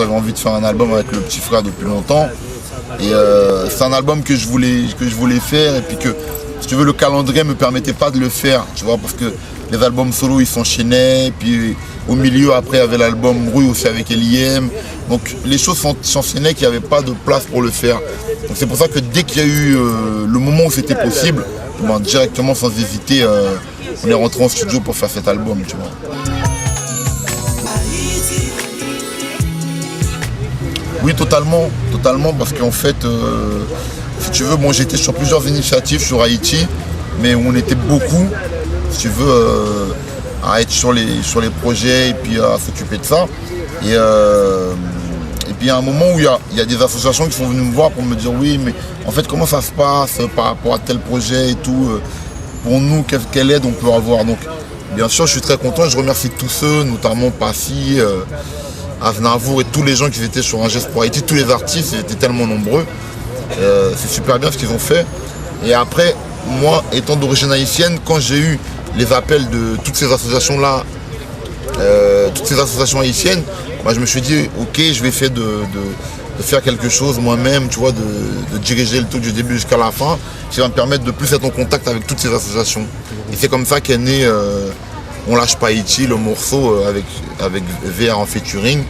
J'avais envie de faire un album avec le petit frère depuis longtemps. Et c'est un album que je voulais faire et puis que, si tu veux, le calendrier ne me permettait pas de le faire, tu vois, parce que les albums solo ils s'enchaînaient, et puis au milieu après il y avait l'album Rue aussi avec L.I.M. Donc les choses s'enchaînaient qu'il n'y avait pas de place pour le faire. Donc c'est pour ça que dès qu'il y a eu le moment où c'était possible, ben, directement sans hésiter, on est rentré en studio pour faire cet album, tu vois. Oui, totalement, parce qu'en fait, si tu veux, bon, j'étais sur plusieurs initiatives sur Haïti, mais on était beaucoup, si tu veux, à être sur les projets et puis à s'occuper de ça. Et puis il y a un moment où il y a des associations qui sont venues me voir pour me dire oui, mais en fait comment ça se passe par rapport à tel projet et tout, pour nous, quelle aide on peut avoir. Donc bien sûr, je suis très content, je remercie tous ceux, notamment Passy, Aznavour et tous les gens qui étaient sur Un Geste pour Haïti, tous les artistes, ils étaient tellement nombreux. C'est super bien ce qu'ils ont fait. Et après, moi, étant d'origine haïtienne, quand j'ai eu les appels de toutes ces associations-là, toutes ces associations haïtiennes, bah, je me suis dit, ok, je vais essayer de faire quelque chose moi-même, tu vois, de diriger le truc du début jusqu'à la fin, qui va me permettre de plus être en contact avec toutes ces associations. Et c'est comme ça qu'est né On Lâche Pas Haïti, le morceau avec VR en featuring,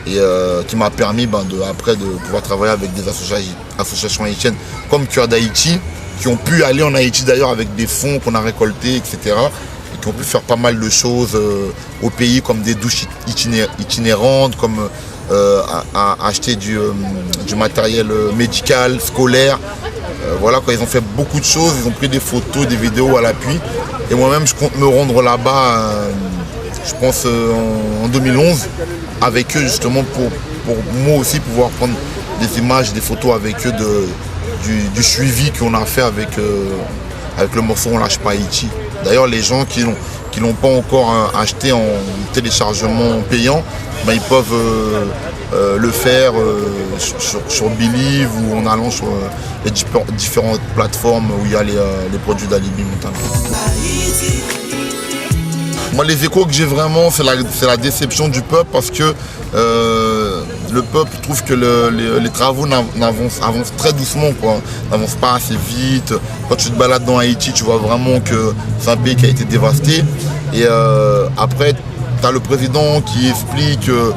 et qui m'a permis après de pouvoir travailler avec des associations haïtiennes comme Cœur d'Haïti, qui ont pu aller en Haïti d'ailleurs avec des fonds qu'on a récoltés, etc. Et qui ont pu faire pas mal de choses au pays, comme des douches itinérantes, comme acheter du matériel médical, scolaire. Voilà, quand ils ont fait beaucoup de choses, ils ont pris des photos, des vidéos à l'appui. Et moi-même, je compte me rendre là-bas, je pense en 2011, avec eux justement pour moi aussi pouvoir prendre des images, des photos avec eux du suivi qu'on a fait avec le morceau On Lâche Pas Haïti. D'ailleurs, les gens qui l'ont pas encore acheté en téléchargement payant, ben, ils peuvent le faire sur Believe ou en allant sur les différentes plateformes où il y a les produits d'Alibi notamment. Moi, les échos que j'ai vraiment, c'est la déception du peuple parce que le peuple trouve que les travaux avancent très doucement, quoi. N'avancent pas assez vite. Quand tu te balades dans Haïti, tu vois vraiment que c'est un pays qui a été dévasté. Et après, tu as le président qui explique que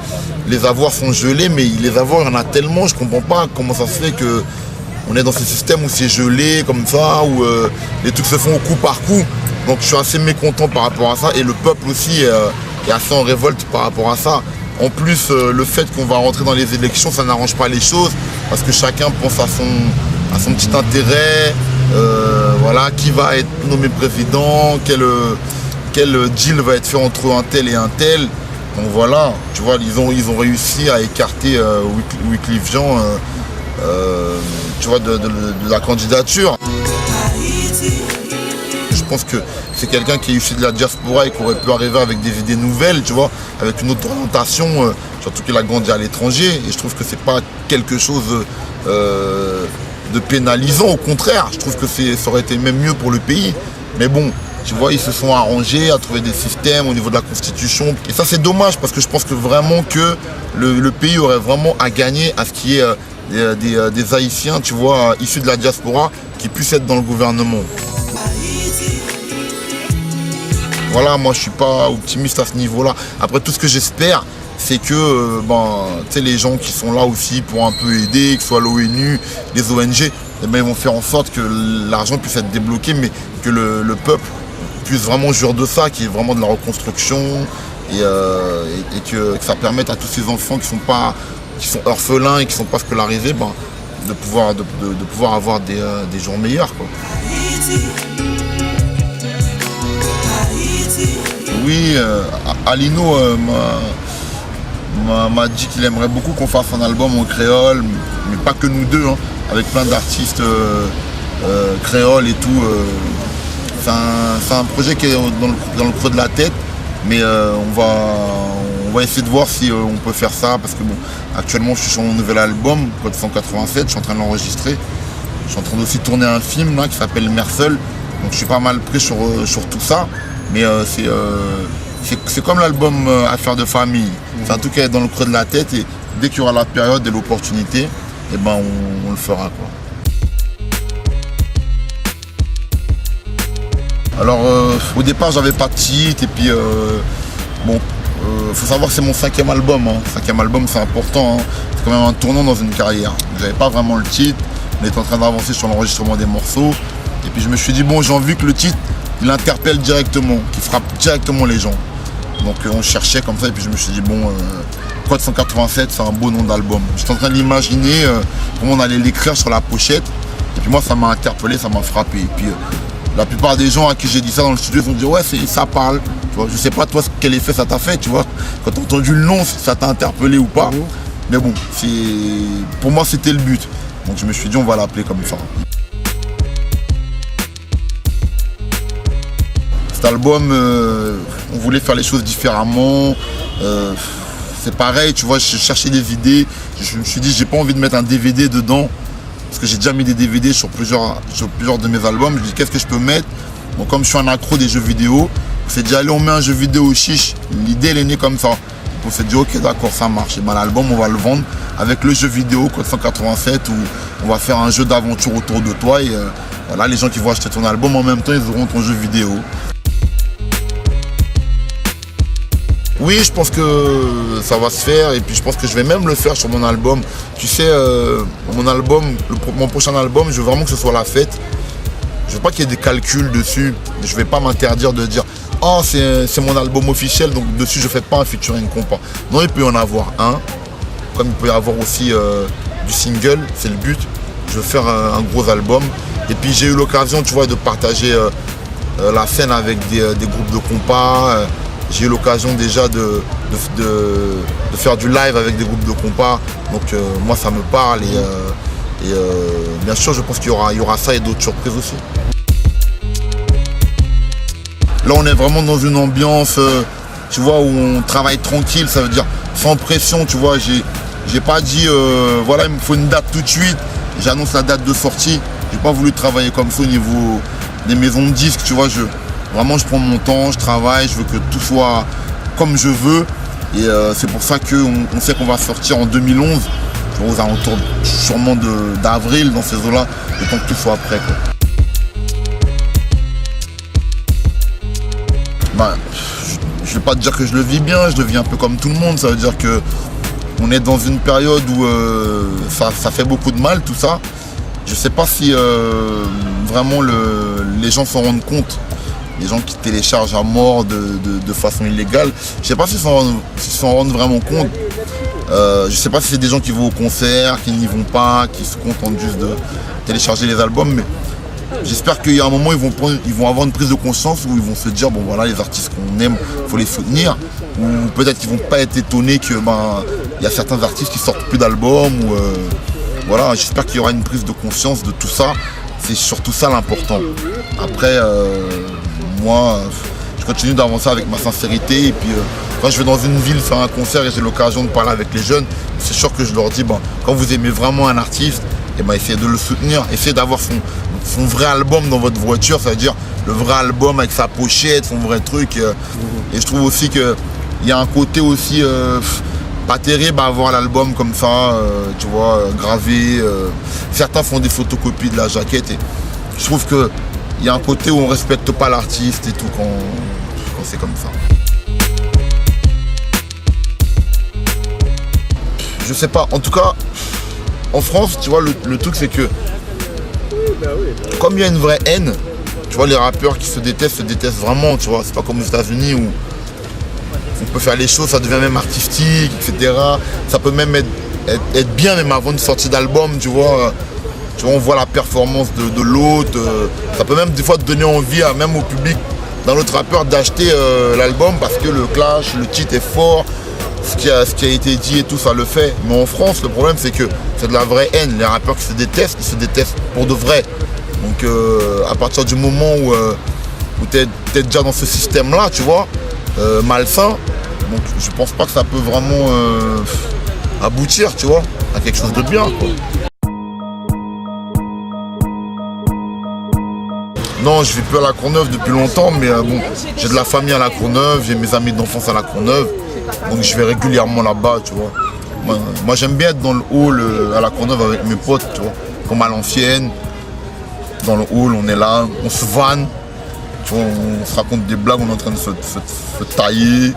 les avoirs sont gelés, mais les avoirs, il y en a tellement, je ne comprends pas comment ça se fait qu'on est dans ce système où c'est gelé comme ça, où les trucs se font au coup par coup. Donc je suis assez mécontent par rapport à ça et le peuple aussi est assez en révolte par rapport à ça. En plus, le fait qu'on va rentrer dans les élections, ça n'arrange pas les choses parce que chacun pense à son petit intérêt. Voilà, qui va être nommé président, quel deal va être fait entre un tel et un tel. Donc voilà, tu vois, ils ont réussi à écarter Wyclef Jean tu vois, de la candidature. Je pense que c'est quelqu'un qui est issu de la diaspora et qui aurait pu arriver avec des idées nouvelles, tu vois, avec une autre orientation, surtout qu'il a grandi à l'étranger. Et je trouve que c'est pas quelque chose de pénalisant, au contraire. Je trouve que ça aurait été même mieux pour le pays. Mais bon, tu vois, ils se sont arrangés à trouver des systèmes au niveau de la Constitution. Et ça, c'est dommage parce que je pense que vraiment que le pays aurait vraiment à gagner à ce qu'il y ait des Haïtiens, tu vois, issus de la diaspora qui puissent être dans le gouvernement. Voilà, moi je suis pas optimiste à ce niveau-là. Après, tout ce que j'espère, c'est que les gens qui sont là aussi pour un peu aider, que ce soit l'ONU, les ONG, eh bien, ils vont faire en sorte que l'argent puisse être débloqué, mais que le peuple puisse vraiment jouir de ça, qu'il y ait vraiment de la reconstruction et que ça permette à tous ces enfants qui sont orphelins et qui ne sont pas scolarisés, de pouvoir avoir des jours meilleurs, quoi. Oui, Alino m'a dit qu'il aimerait beaucoup qu'on fasse un album en créole, mais pas que nous deux, hein, avec plein d'artistes créoles et tout. C'est un projet qui est dans le creux de la tête, mais on va essayer de voir si on peut faire ça, parce que bon, actuellement je suis sur mon nouvel album, Code 187, je suis en train de l'enregistrer. Je suis en train aussi de tourner un film là, qui s'appelle Merseul, donc je suis pas mal pris sur tout ça. Mais c'est comme l'album Affaires de famille. C'est un truc qui est dans le creux de la tête et dès qu'il y aura la période et l'opportunité, eh ben on le fera, quoi. Alors au départ j'avais pas de titre et puis bon, faut savoir que c'est mon 5e album. 5e album, c'est important, hein. C'est quand même un tournant dans une carrière. J'avais pas vraiment le titre, on était en train d'avancer sur l'enregistrement des morceaux. Et puis je me suis dit bon, j'ai envie que le titre il interpelle directement, qu'il frappe directement les gens. Donc on cherchait comme ça et puis je me suis dit bon, Code 187 c'est un beau nom d'album. J'étais en train d'imaginer comment on allait l'écrire sur la pochette. Et puis moi ça m'a interpellé, ça m'a frappé. Et puis la plupart des gens à qui j'ai dit ça dans le studio vont dire ouais ça parle. Tu vois, je sais pas toi quel effet ça t'a fait, tu vois. Quand t'as entendu le nom, si ça t'a interpellé ou pas. Mais bon, pour moi c'était le but. Donc je me suis dit on va l'appeler comme ça. Cet album, on voulait faire les choses différemment. C'est pareil, tu vois, je cherchais des idées. Je me suis dit j'ai pas envie de mettre un DVD dedans. Parce que j'ai déjà mis des DVD sur plusieurs de mes albums. Je me dis qu'est-ce que je peux mettre. Bon, comme je suis un accro des jeux vidéo, on s'est dit allez on met un jeu vidéo chiche. L'idée elle est née comme ça. On s'est dit ok d'accord ça marche. Et ben, l'album on va le vendre avec le jeu vidéo Code 187 où on va faire un jeu d'aventure autour de toi. Et voilà, les gens qui vont acheter ton album en même temps ils auront ton jeu vidéo. Oui, je pense que ça va se faire et puis je pense que je vais même le faire sur mon album. Tu sais, mon album, mon prochain album, je veux vraiment que ce soit la fête. Je veux pas qu'il y ait des calculs dessus. Je vais pas m'interdire de dire « Oh, c'est mon album officiel, donc dessus je fais pas un featuring compas ». Non, il peut y en avoir un, comme il peut y avoir aussi du single, c'est le but. Je veux faire un gros album. Et puis j'ai eu l'occasion, tu vois, de partager la scène avec des groupes de compas. J'ai eu l'occasion déjà de faire du live avec des groupes de compas. Donc moi ça me parle et bien sûr je pense qu'il y aura ça et d'autres surprises aussi. Là on est vraiment dans une ambiance tu vois, où on travaille tranquille, ça veut dire sans pression, tu vois. J'ai pas dit voilà il me faut une date tout de suite, j'annonce la date de sortie. J'ai pas voulu travailler comme ça au niveau des maisons de disques, tu vois. Vraiment, je prends mon temps, je travaille, je veux que tout soit comme je veux. Et c'est pour ça qu'on sait qu'on va sortir en 2011, aux alentours sûrement d'avril, dans ces eaux-là, le temps que tout soit prêt, quoi. Ben, je ne vais pas te dire que je le vis bien, je le vis un peu comme tout le monde. Ça veut dire qu'on est dans une période où ça fait beaucoup de mal, tout ça. Je ne sais pas si vraiment les gens s'en rendent compte. Les gens qui téléchargent à mort de façon illégale. Je ne sais pas s'ils s'en rendent vraiment compte. Je ne sais pas si c'est des gens qui vont au concert, qui n'y vont pas, qui se contentent juste de télécharger les albums. Mais j'espère qu'il y a un moment, ils vont avoir une prise de conscience où ils vont se dire, bon voilà, les artistes qu'on aime, il faut les soutenir. Ou peut-être qu'ils ne vont pas être étonnés qu'il y a certains artistes qui sortent plus d'albums. Voilà, j'espère qu'il y aura une prise de conscience de tout ça. C'est surtout ça l'important. Après, moi, je continue d'avancer avec ma sincérité et puis quand je vais dans une ville faire un concert et j'ai l'occasion de parler avec les jeunes, c'est sûr que je leur dis, quand vous aimez vraiment un artiste, essayez de le soutenir, essayez d'avoir son vrai album dans votre voiture, c'est-à-dire le vrai album avec sa pochette, son vrai truc. Et je trouve aussi qu'il y a un côté aussi pas terrible à avoir l'album comme ça, tu vois, gravé. Certains font des photocopies de la jaquette et je trouve que il y a un côté où on ne respecte pas l'artiste et tout quand c'est comme ça. Je sais pas, en tout cas, en France, tu vois, le truc c'est que comme il y a une vraie haine, tu vois, les rappeurs qui se détestent vraiment, tu vois. C'est pas comme aux États-Unis où on peut faire les choses, ça devient même artistique, etc. Ça peut même être bien même avant une sortie d'album, tu vois. Tu vois, on voit la performance de l'autre. Ça peut même des fois te donner envie, même au public d'un autre rappeur, d'acheter l'album parce que le clash, le titre est fort, ce qui a été dit et tout, ça le fait. Mais en France, le problème c'est que c'est de la vraie haine. Les rappeurs qui se détestent, ils se détestent pour de vrai. Donc à partir du moment où tu es déjà dans ce système-là, tu vois, malsain, donc je pense pas que ça peut vraiment aboutir, tu vois, à quelque chose de bien, quoi. Non, je ne vis plus à La Courneuve depuis longtemps, mais bon, j'ai de la famille à La Courneuve, j'ai mes amis d'enfance à La Courneuve, donc je vais régulièrement là-bas, tu vois. Moi j'aime bien être dans le hall à la Courneuve avec mes potes, tu vois, comme à l'ancienne. Dans le hall, on est là, on se vanne, tu vois, on se raconte des blagues, on est en train de se tailler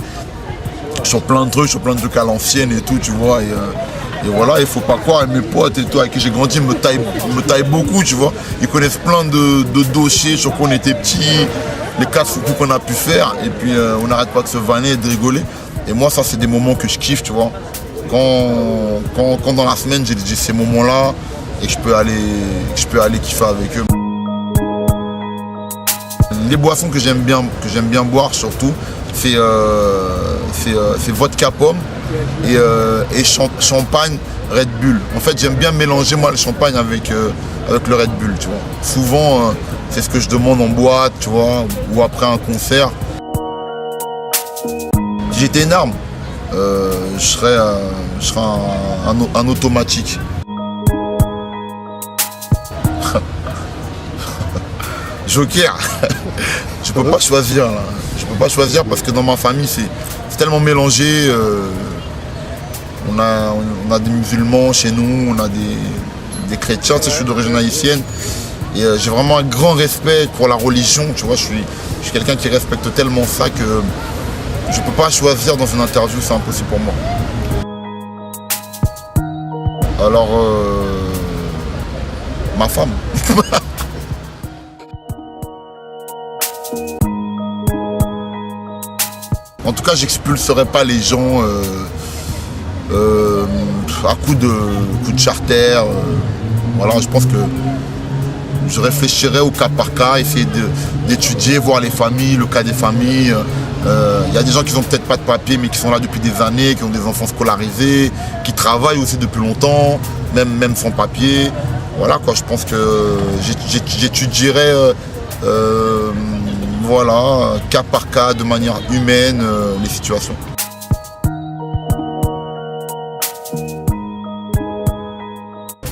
sur plein de trucs à l'ancienne et tout, tu vois. Et voilà, il faut pas croire, mes potes et tout, avec qui j'ai grandi me taillent beaucoup, tu vois. Ils connaissent plein de dossiers sur quoi on était petits, les cas de foot qu'on a pu faire, et puis on n'arrête pas de se vanner et de rigoler. Et moi, ça, c'est des moments que je kiffe, tu vois. Quand dans la semaine, j'ai ces moments-là et que je peux aller kiffer avec eux. Les boissons que j'aime bien boire, surtout, c'est vodka pomme et champagne Red Bull. En fait, j'aime bien mélanger moi le champagne avec le Red Bull, tu vois. Souvent, c'est ce que je demande en boîte, tu vois, ou après un concert. Si j'étais une arme, je serais un automatique. Joker, je peux pas choisir là. Je peux pas choisir parce que dans ma famille c'est tellement mélangé. On a des musulmans chez nous, on a des chrétiens, tu sais, je suis d'origine haïtienne. Et j'ai vraiment un grand respect pour la religion, tu vois, je suis quelqu'un qui respecte tellement ça que je peux pas choisir dans une interview, c'est impossible pour moi. Alors, ma femme. En tout cas, j'expulserai pas les gens à coup de charter. Voilà, je pense que je réfléchirai au cas par cas, essayer d'étudier, voir les familles, le cas des familles. Il y a des gens qui n'ont peut-être pas de papier, mais qui sont là depuis des années, qui ont des enfants scolarisés, qui travaillent aussi depuis longtemps, même sans papier. Voilà quoi, je pense que j'étudierai voilà, cas par cas, de manière humaine, les situations.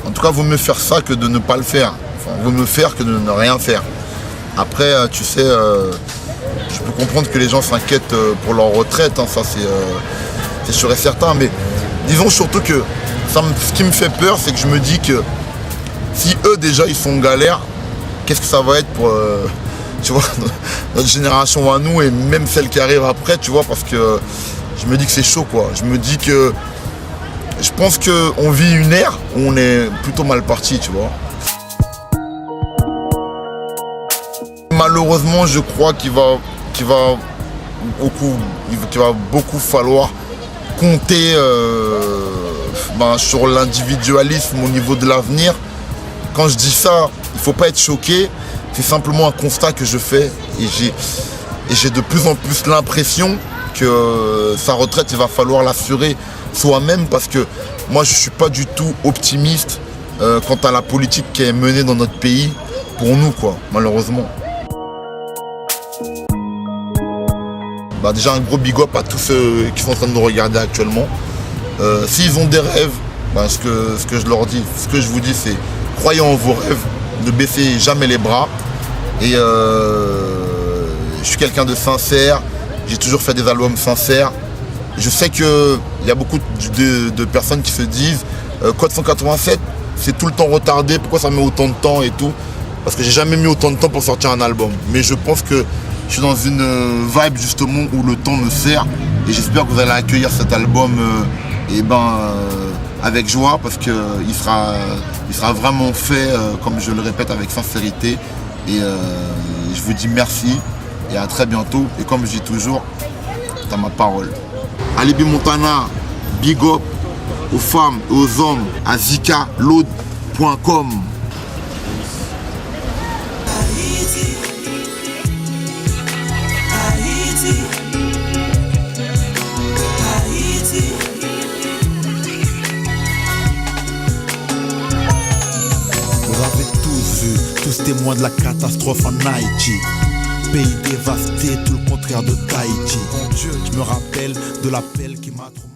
En tout cas, vaut mieux faire ça que de ne pas le faire. Enfin, vaut mieux faire que de ne rien faire. Après, tu sais, je peux comprendre que les gens s'inquiètent pour leur retraite, hein, ça c'est sûr et certain. Mais disons surtout que ce qui me fait peur, c'est que je me dis que si eux déjà ils sont en galère, qu'est-ce que ça va être pour tu vois, notre génération à nous et même celle qui arrive après, tu vois, parce que je me dis que c'est chaud quoi. Je me dis que je pense qu'on vit une ère où on est plutôt mal parti, tu vois. Malheureusement, je crois qu'il va beaucoup falloir compter sur l'individualisme au niveau de l'avenir. Quand je dis ça, il ne faut pas être choqué. C'est simplement un constat que je fais et j'ai de plus en plus l'impression que sa retraite, il va falloir l'assurer soi-même parce que moi, je ne suis pas du tout optimiste quant à la politique qui est menée dans notre pays pour nous, quoi, malheureusement. Déjà, un gros big up à tous ceux qui sont en train de nous regarder actuellement. S'ils ont des rêves, ce que je leur dis, ce que je vous dis, c'est croyez en vos rêves. Ne baissez jamais les bras et je suis quelqu'un de sincère, j'ai toujours fait des albums sincères. Je sais qu'il y a beaucoup de personnes qui se disent Code 187 c'est tout le temps retardé, pourquoi ça met autant de temps et tout, parce que j'ai jamais mis autant de temps pour sortir un album, mais je pense que je suis dans une vibe justement où le temps me sert et j'espère que vous allez accueillir cet album avec joie parce qu'il sera vraiment fait, comme je le répète, avec sincérité. Et je vous dis merci et à très bientôt. Et comme je dis toujours, t'as ma parole. Alibi Montana, big up aux femmes et aux hommes à zikaload.com. Tous témoins de la catastrophe en Haïti. Pays dévasté, tout le contraire de Tahiti. Mon Dieu, je me rappelle de l'appel qui m'a traumatisé.